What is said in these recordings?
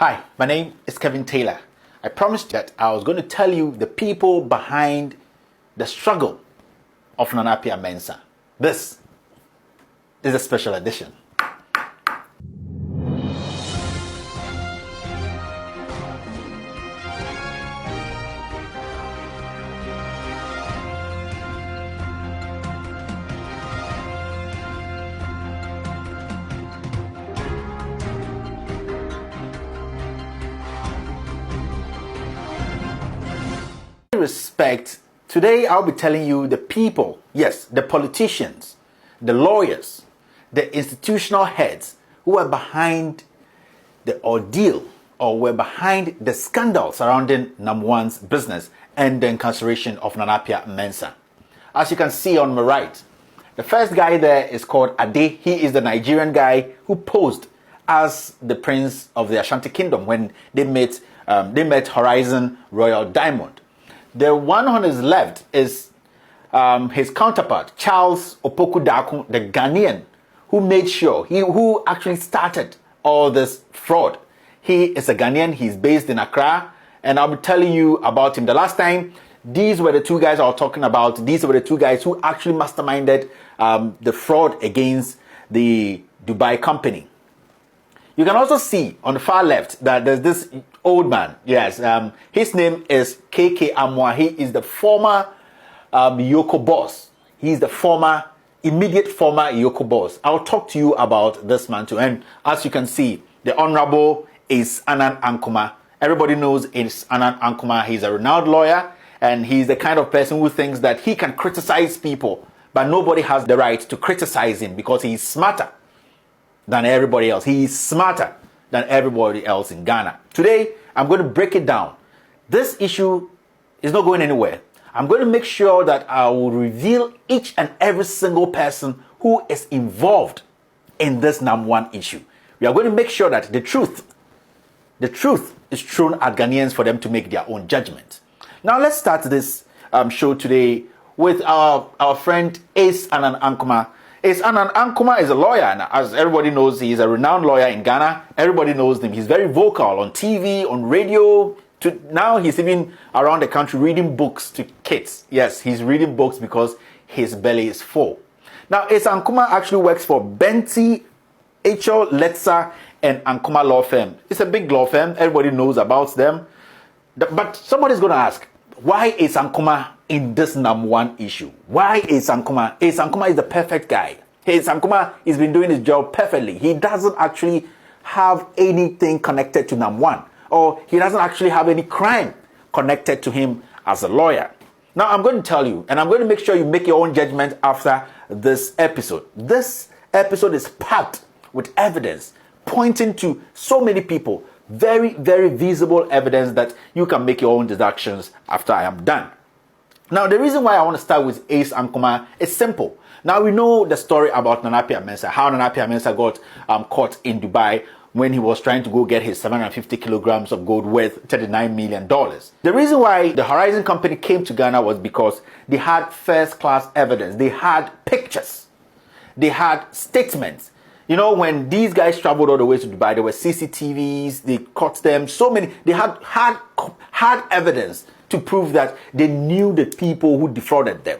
Hi, my name is Kevin Taylor. I promised that I was going to tell you the people behind the struggle of Nana Appiah Mensah. This is a special edition. Respect, today I'll be telling you the people, yes, the politicians, the lawyers, the institutional heads who are behind the ordeal or were behind the scandal surrounding NAM1's business and the incarceration of Nana Appiah Mensah. As you can see on my right, the first guy there is called Ade. He is the Nigerian guy who posed as the prince of the Ashanti Kingdom when they met Horizon Royal Diamond. The one on his left is his counterpart, Charles Opoku Darko, the Ghanaian, who made sure, who actually started all this fraud. He is a Ghanaian, he's based in Accra, and I'll be telling you about him. The last time, these were the two guys I was talking about. These were the two guys who actually masterminded the fraud against the Dubai company. You can also see on the far left that there's this old man. Yes, his name is KK Amwa. He is the former Yoko boss. He's the immediate former Yoko boss. I'll talk to you about this man too. And as you can see, the Honorable is Anand Ankomah. Everybody knows it's Anand Ankomah. He's a renowned lawyer, and he's the kind of person who thinks that he can criticize people, but nobody has the right to criticize him because he's smarter than everybody else. He is smarter than everybody else in Ghana. Today, I'm going to break it down. This issue is not going anywhere. I'm going to make sure that I will reveal each and every single person who is involved in this NAM1 issue. We are going to make sure that the truth is thrown at Ghanaians for them to make their own judgment. Now, let's start this show today with our friend Ace Anand Ankomah. Ace Anand Ankomah is a lawyer, and as everybody knows, he's a renowned lawyer in Ghana. Everybody knows him. He's very vocal on TV, on radio. Now he's even around the country reading books to kids. Yes, he's reading books because his belly is full. Now, Ace Ankomah actually works for Benti, H.O. Letsa, and Ankomah Law Firm. It's a big law firm. Everybody knows about them. But somebody's going to ask, why is Ankomah in this NAM1 issue? Why is Ankomah? Ace Ankomah is the perfect guy. Ace Ankomah has been doing his job perfectly. He doesn't actually have anything connected to NAM1, or he doesn't actually have any crime connected to him as a lawyer. Now, I'm going to tell you, and I'm going to make sure you make your own judgment after this episode. This episode is packed with evidence pointing to so many people. Very, very visible evidence that you can make your own deductions after I am done. Now, the reason why I want to start with Ace Ankomah is simple. Now, we know the story about Nana Appiah Mensah, how Nana Appiah Mensah got caught in Dubai when he was trying to go get his 750 kilograms of gold worth $39 million. The reason why the Horizon company came to Ghana was because they had first-class evidence. They had pictures. They had statements. You know, when these guys traveled all the way to Dubai, there were CCTVs, they caught them, so many. They had evidence to prove that they knew the people who defrauded them.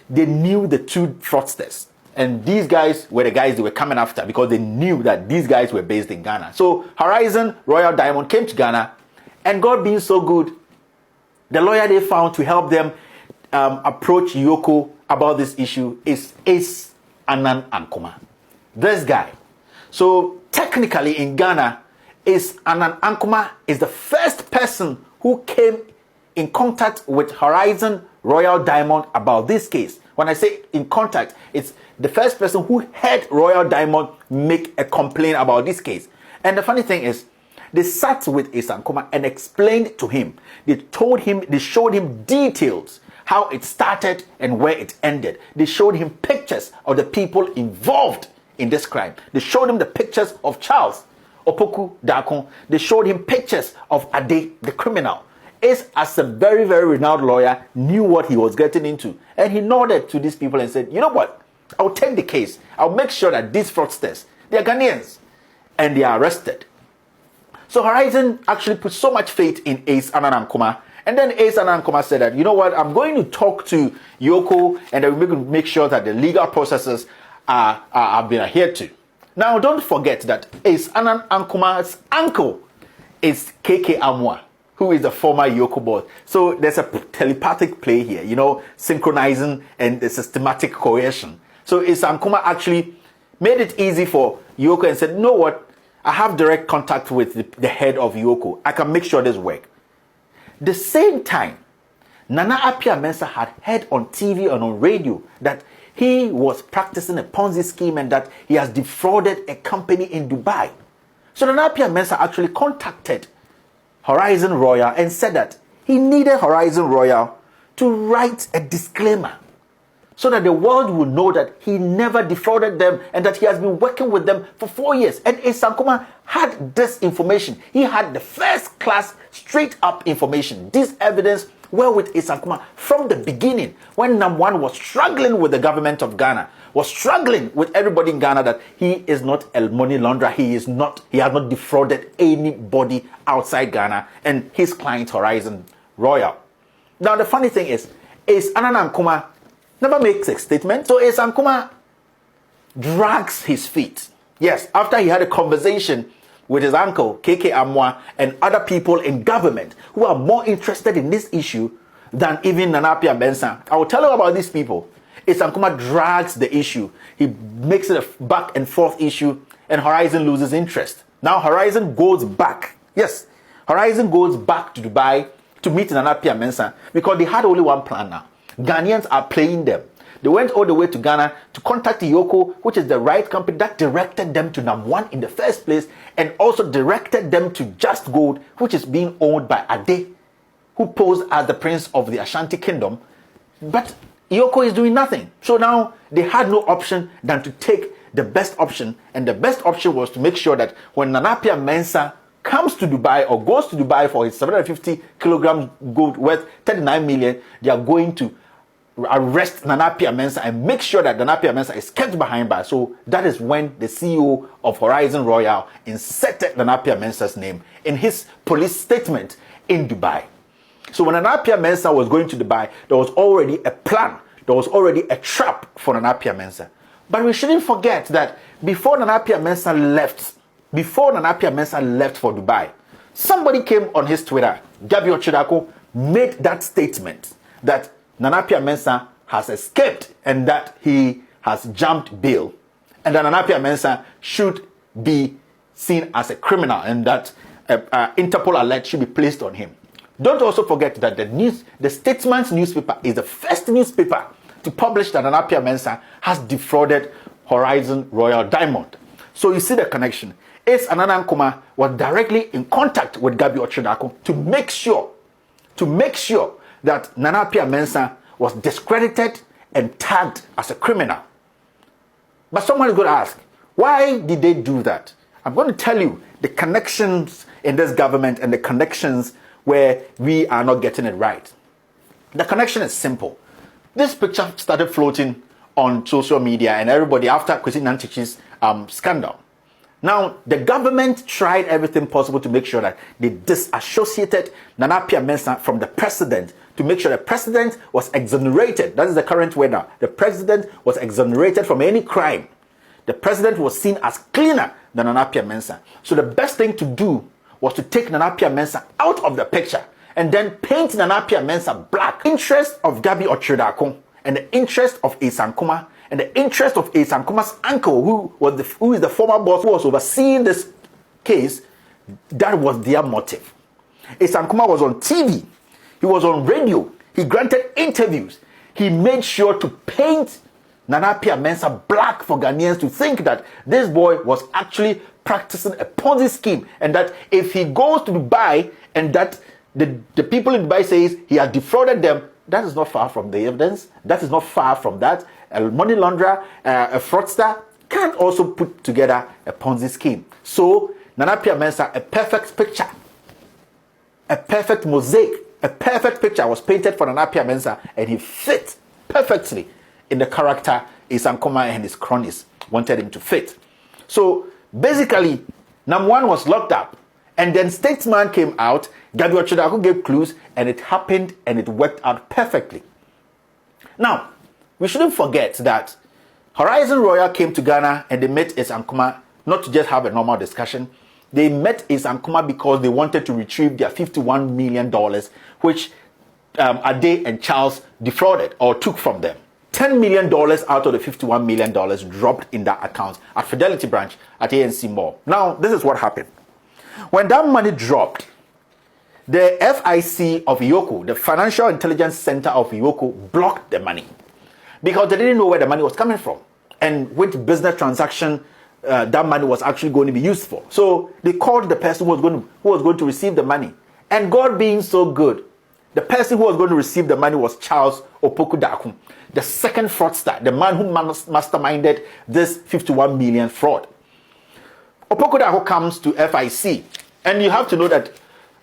They knew the two fraudsters. And these guys were the guys they were coming after because they knew that these guys were based in Ghana. So Horizon Royal Diamond came to Ghana, and God being so good, the lawyer they found to help them approach Yoko about this issue is Ace Anand Ankomah. This guy. So technically in Ghana, Ace Anand Ankomah is the first person who came in contact with Horizon Royal Diamond about this case. When I say in contact, it's the first person who heard Royal Diamond make a complaint about this case. And the funny thing is, they sat with Ace Ankomah and explained to him. They showed him details, how it started and where it ended. They showed him pictures of the people involved in this crime. They showed him the pictures of Charles Opoku Darko. They showed him pictures of Ade, the criminal. Ace, as a very, very renowned lawyer, knew what he was getting into. And he nodded to these people and said, you know what? I'll take the case. I'll make sure that these fraudsters, they are Ghanaians, and they are arrested. So Horizon actually put so much faith in Ace Annan-Ankomah, and then Ace Annan-Ankomah said that, you know what, I'm going to talk to Yoko, and then we're going to make sure that the legal processes are being adhered to. Now, don't forget that Ace Annan-Ankomah's uncle is KK Amwa, who is the former Yoko boss. So there's a telepathic play here, you know, synchronizing and the systematic coercion. So Ace Annan-Ankomah actually made it easy for Yoko and said, you know what, I have direct contact with the head of Yoko. I can make sure this works. The same time, Nana Appiah-Mensah had heard on TV and on radio that he was practicing a Ponzi scheme and that he has defrauded a company in Dubai. So Nana Appiah-Mensah actually contacted Horizon Royal and said that he needed Horizon Royal to write a disclaimer so that the world will know that he never defrauded them and that he has been working with them for 4 years. And Ace Annan-Ankomah had this information. He had the first class, straight up information. This evidence were with Ace Annan-Ankomah from the beginning, when Nam1 was struggling with the government of Ghana, was struggling with everybody in Ghana that he is not a money launderer. He has not defrauded anybody outside Ghana and his client Horizon Royal. Now the funny thing is, Ace Annan-Ankomah never makes a statement. So Ace Annan-Ankomah drags his feet. Yes, after he had a conversation with his uncle, KK Amwa, and other people in government who are more interested in this issue than even Nana Appiah-Mensah. I will tell you about these people. Ace Annan-Ankomah drags the issue. He makes it a back and forth issue, and Horizon loses interest. Now Horizon goes back. Yes, Horizon goes back to Dubai to meet Nana Appiah-Mensah because they had only one plan now. Ghanaians are playing them. They went all the way to Ghana to contact Yoko, which is the right company that directed them to Nam1 in the first place, and also directed them to Just Gold, which is being owned by Ade, who posed as the prince of the Ashanti Kingdom. But Yoko is doing nothing. So now they had no option than to take the best option, and the best option was to make sure that when Nana Appiah-Mensah comes to Dubai or goes to Dubai for his 750 kilograms gold worth 39 million, they are going to arrest Nana Appiah-Mensah and make sure that Nana Appiah-Mensah is kept behind bars. So that is when the CEO of Horizon Royal inserted Nana Appiah-Mensah's name in his police statement in Dubai. So when Nana Appiah-Mensah was going to Dubai, there was already a plan. There was already a trap for Nana Appiah-Mensah. But we shouldn't forget that before Nana Appiah-Mensah left for Dubai, somebody came on his Twitter, Gabi Ochodako, made that statement that Nana Appiah-Mensah has escaped and that he has jumped bail, and that Nana Appiah-Mensah should be seen as a criminal and that Interpol alert should be placed on him. Don't also forget that the Statesman's newspaper is the first newspaper to publish that Nana Appiah-Mensah has defrauded Horizon Royal Diamond. So you see the connection. Ace Annan-Ankomah was directly in contact with Gabi Ochodako to make sure that Nana Appiah-Mensah was discredited and tagged as a criminal. But someone is going to ask, why did they do that? I'm going to tell you the connections in this government and the connections where we are not getting it right. The connection is simple. This picture started floating on social media and everybody after Kwesi Nyantakyi's scandal. Now, the government tried everything possible to make sure that they disassociated Nana Appiah-Mensah from the president, to make sure the president was exonerated. That is the current way now. The president was exonerated from any crime. The president was seen as cleaner than Nana Appiah-Mensah. So the best thing to do was to take Nana Appiah-Mensah out of the picture and then paint Nana Appiah-Mensah black. Interest of Gabi Ochodako and the interest of Ace Annan-Ankomah and the interest of Ace Annan-Ankomah's uncle, who is the former boss who was overseeing this case, that was their motive. Ace Annan-Ankomah was on TV. He was on radio. He granted interviews. He made sure to paint Nana Appiah-Mensah black for Ghanaians to think that this boy was actually practicing a Ponzi scheme, and that if he goes to Dubai and that the people in Dubai says he has defrauded them, that is not far from the evidence. That is not far from that. A money launderer, a fraudster can also put together a Ponzi scheme. So Nana Appiah-Mensah, a perfect picture, a perfect mosaic, a perfect picture was painted for Nana Appiah-Mensah, and he fit perfectly in the character Ace Annan-Ankomah and his cronies wanted him to fit. So basically, Nam1 was locked up, And then Statesman came out, Gabriel Chodako gave clues, and it happened and it worked out perfectly. Now, we shouldn't forget that Horizon Royal came to Ghana and they met Ace Ankomah not to just have a normal discussion. They met Ace Ankomah because they wanted to retrieve their $51 million, which Ade and Charles defrauded or took from them. $10 million out of the $51 million dropped in that account at Fidelity Branch at ANC Mall. Now, this is what happened. When that money dropped, the FIC of Yoko, the Financial Intelligence Center of Yoko, blocked the money because they didn't know where the money was coming from and which business transaction that money was actually going to be used for. So they called the person who was going to receive the money. And God being so good, the person who was going to receive the money was Charles Opoku Dakum, the second fraudster, the man who masterminded this 51 million fraud. Opoku Dakum comes to FIC, and you have to know that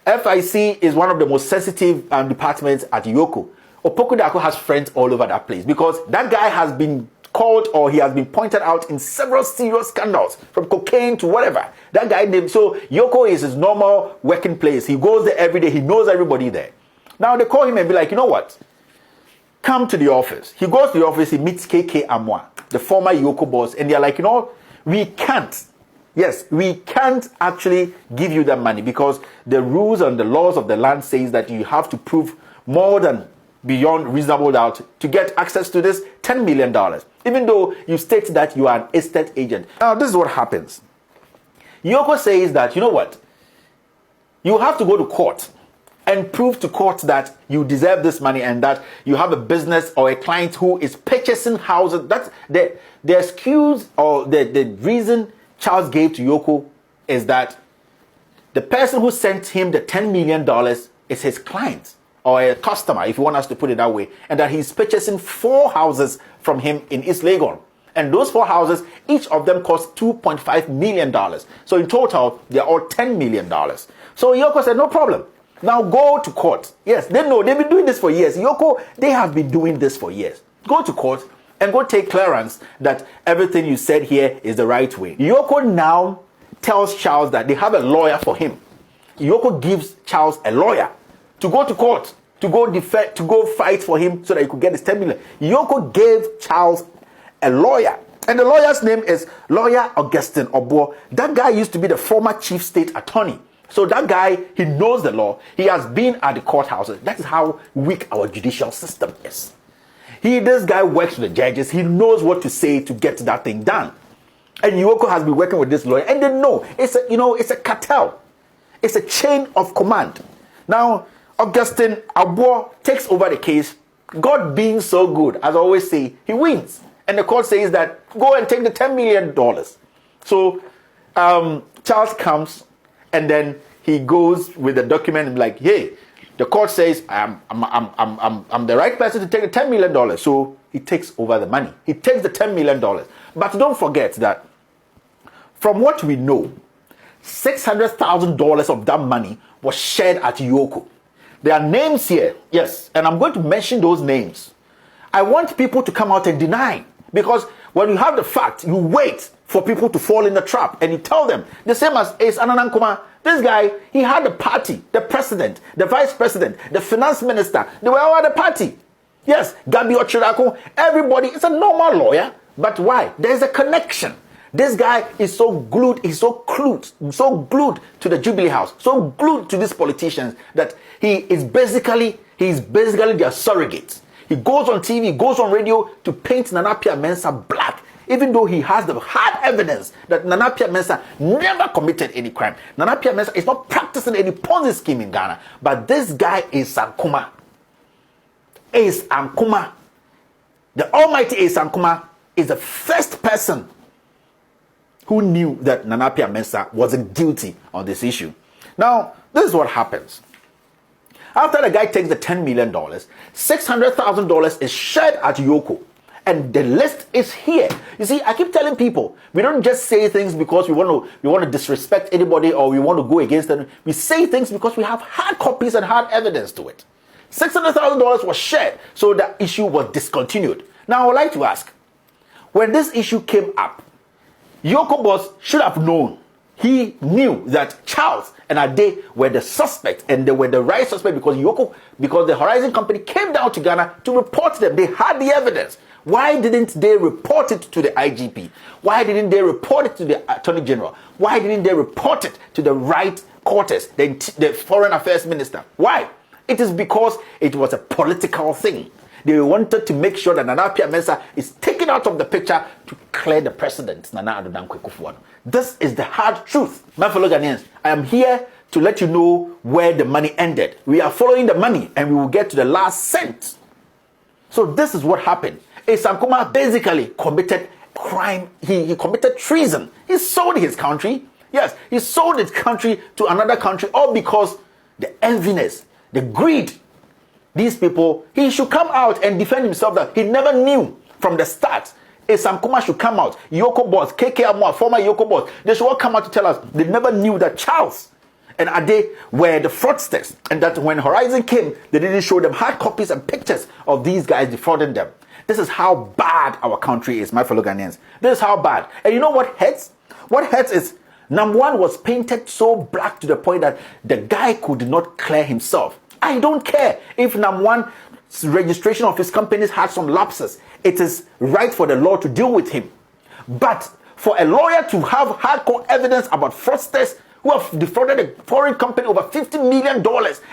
FIC is one of the most sensitive departments at Yoko. Opoku Dakum has friends all over that place because that guy has been called or he has been pointed out in several serious scandals, from cocaine to whatever. That guy named, so Yoko is his normal working place. He goes there every day. He knows everybody there. Now they call him and be like, you know what? Come to the office. He goes to the office. He meets KK Amwa, the former Yoko boss. And they're like, you know, we can't. Yes, we can't actually give you that money because the rules and the laws of the land says that you have to prove more than beyond reasonable doubt to get access to this $10 million, even though you state that you are an estate agent. Now, this is what happens. Yoko says that, you know what? You have to go to court and prove to court that you deserve this money and that you have a business or a client who is purchasing houses. That's the excuse or the reason Charles gave to Yoko is that the person who sent him the $10 million is his client or a customer, if you want us to put it that way, and that he's purchasing 4 houses from him in East Legon. And those 4 houses, each of them cost $2.5 million. So in total, they're all $10 million. So Yoko said, no problem. Now go to court. Yes, they know. They've been doing this for years. Yoko, they have been doing this for years. Go to court and go take clearance that everything you said here is the right way. Yoko now tells Charles that they have a lawyer for him. Yoko gives Charles a lawyer to go to court, to go fight for him so that he could get his 10 million. Yoko gave Charles a lawyer. And the lawyer's name is Lawyer Augustine Obo. That guy used to be the former chief state attorney. So that guy, he knows the law. He has been at the courthouses. That is how weak our judicial system is. This guy works with the judges. He knows what to say to get that thing done. And Yoko has been working with this lawyer. And they know it's a cartel. It's a chain of command. Now, Augustine Abo takes over the case. God being so good, as I always say, he wins. And the court says that go and take the $10 million. So Charles comes and then he goes with the document and like, hey, the court says I'm the right person to take the $10 million. So he takes over the money. He takes the $10 million. But don't forget that from what we know, $600,000 of that money was shared at Yoko. There are names here, yes, and I'm going to mention those names. I want people to come out and deny, because when you have the fact, you wait for people to fall in the trap and you tell them. The same as Ace Ananankuma, this guy, he had the party, the president, the vice president, the finance minister, they were all at the party. Yes, Gabi Ochirako, everybody, it's a normal lawyer, but why? There's a connection. This guy is so glued, he's so glued to the Jubilee House, so glued to these politicians that he's basically their surrogate. He goes on TV, goes on radio to paint Nana Pia Mensah black, even though he has the hard evidence that Nana Pia Mensah never committed any crime. Nana Pia Mensah is not practicing any Ponzi scheme in Ghana, but this guy is Ankomah. Ace Ankomah. The almighty Ace Ankomah is the first person who knew that Nana Pia Mensah wasn't guilty on this issue. Now, this is what happens. After the guy takes the $10 million, $600,000 is shared at Yoko. And the list is here. You see, I keep telling people, we don't just say things because we want to disrespect anybody or we want to go against them. We say things because we have hard copies and hard evidence to it. $600,000 was shared, so the issue was discontinued. Now, I would like to ask, when this issue came up, Yoko boss should have known he knew that Charles and Ade were the suspect, and they were the right suspect because the Horizon Company came down to Ghana to report them. They had the evidence. Why didn't they report it to the IGP? Why didn't they report it to the Attorney General? Why didn't they report it to the right quarters, the Foreign Affairs Minister? Why? It is because it was a political thing. They wanted to make sure that Nana Mensah is taken out of the picture to clear the precedent. Nana Addo Dankwa Akufo-Addo. This is the hard truth. My fellow Ghanaians, I am here to let you know where the money ended. We are following the money and we will get to the last cent. So this is what happened. Sam Kumah basically committed crime. He committed treason. He sold his country. Yes, he sold his country to another country, all because the enviness, the greed. These people, he should come out and defend himself that he never knew from the start. Sam Kumah should come out. Yoko Boss, KK Amwa, former Yoko Boss, they should all come out to tell us they never knew that Charles and Ade were the fraudsters, and that when Horizon came, they didn't show them hard copies and pictures of these guys defrauding them. This is how bad our country is, my fellow Ghanaians. This is how bad. And you know what hurts? What hurts is Namwan was painted so black to the point that the guy could not clear himself. I don't care if Namwan's registration of his companies had some lapses. It is right for the law to deal with him. But for a lawyer to have hardcore evidence about fraudsters who have defrauded a foreign company over $50 million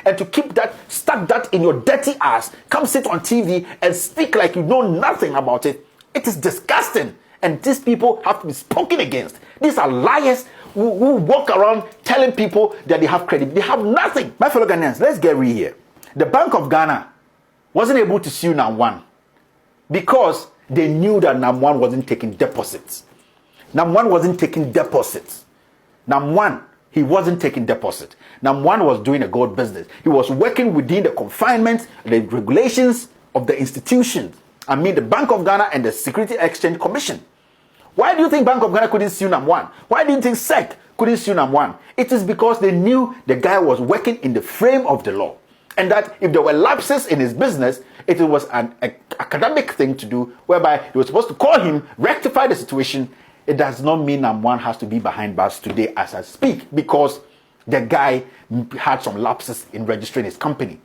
and to keep that, stuck that in your dirty ass, come sit on TV and speak like you know nothing about it, it is disgusting. And these people have to be spoken against. These are liars who walk around telling people that they have credit. They have nothing. My fellow Ghanaians, let's get real here. The Bank of Ghana wasn't able to sue Namwan because they knew that Namwan wasn't taking deposits. Namwan wasn't taking deposits. Namwan, he wasn't taking deposit. Namwan was doing a gold business. He was working within the confinements, the regulations of the institutions. I mean, the Bank of Ghana and the Security Exchange Commission. Why do you think Bank of Ghana couldn't sue Namwan? Why do you think SEC couldn't sue Namwan? It is because they knew the guy was working in the frame of the law. And that if there were lapses in his business, it was an academic thing to do, whereby they were supposed to call him, rectify the situation. It does not mean Namwan has to be behind bars today as I speak, because the guy had some lapses in registering his company.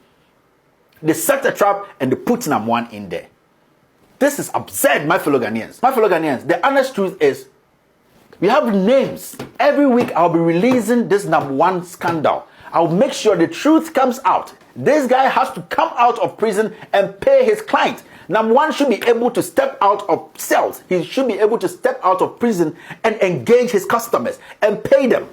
They set a trap and they put Namwan in there. This is absurd, my fellow Ghanaians. My fellow Ghanaians, the honest truth is, we have names. Every week I'll be releasing this Namwan scandal. I'll make sure the truth comes out. This guy has to come out of prison and pay his client. Namwan should be able to step out of cells. He should be able to step out of prison and engage his customers and pay them.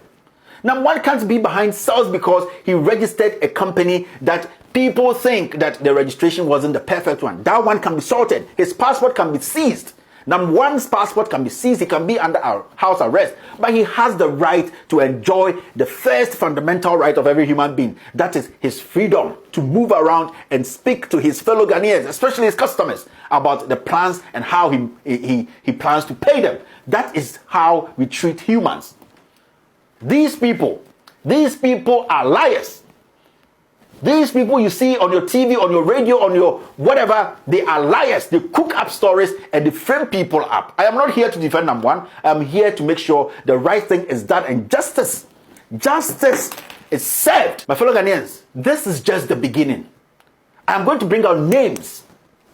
Namwan can't be behind cells because he registered a company that people think that the registration wasn't the perfect one. That one can be sorted. His passport can be seized. Namwan's passport can be seized. He can be under our house arrest. But he has the right to enjoy the first fundamental right of every human being. That is his freedom to move around and speak to his fellow Ghanaians, especially his customers, about the plans and how he plans to pay them. That is how we treat humans. These people are liars. These people you see on your TV, on your radio, on your whatever, they are liars. They cook up stories and they frame people up. I am not here to defend Namwan. I am here to make sure the right thing is done and justice is served. My fellow Ghanaians, this is just the beginning. I am going to bring out names,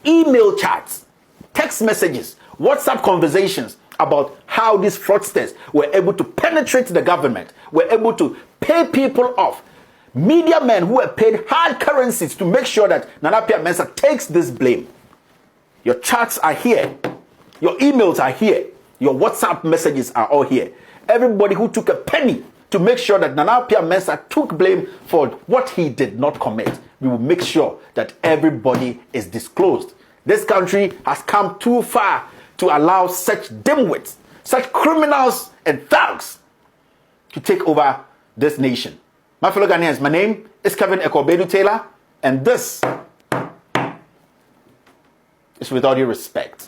email chats, text messages, WhatsApp conversations about how these fraudsters were able to penetrate the government, were able to pay people off. Media men who have paid hard currencies to make sure that Nana Mensah takes this blame. Your chats are here. Your emails are here. Your WhatsApp messages are all here. Everybody who took a penny to make sure that Nana Mensah took blame for what he did not commit, we will make sure that everybody is disclosed. This country has come too far to allow such dimwits, such criminals and thugs to take over this nation. My fellow Ghanaians, my name is Kevin Ekobedu Taylor, and this is With All Due Respect.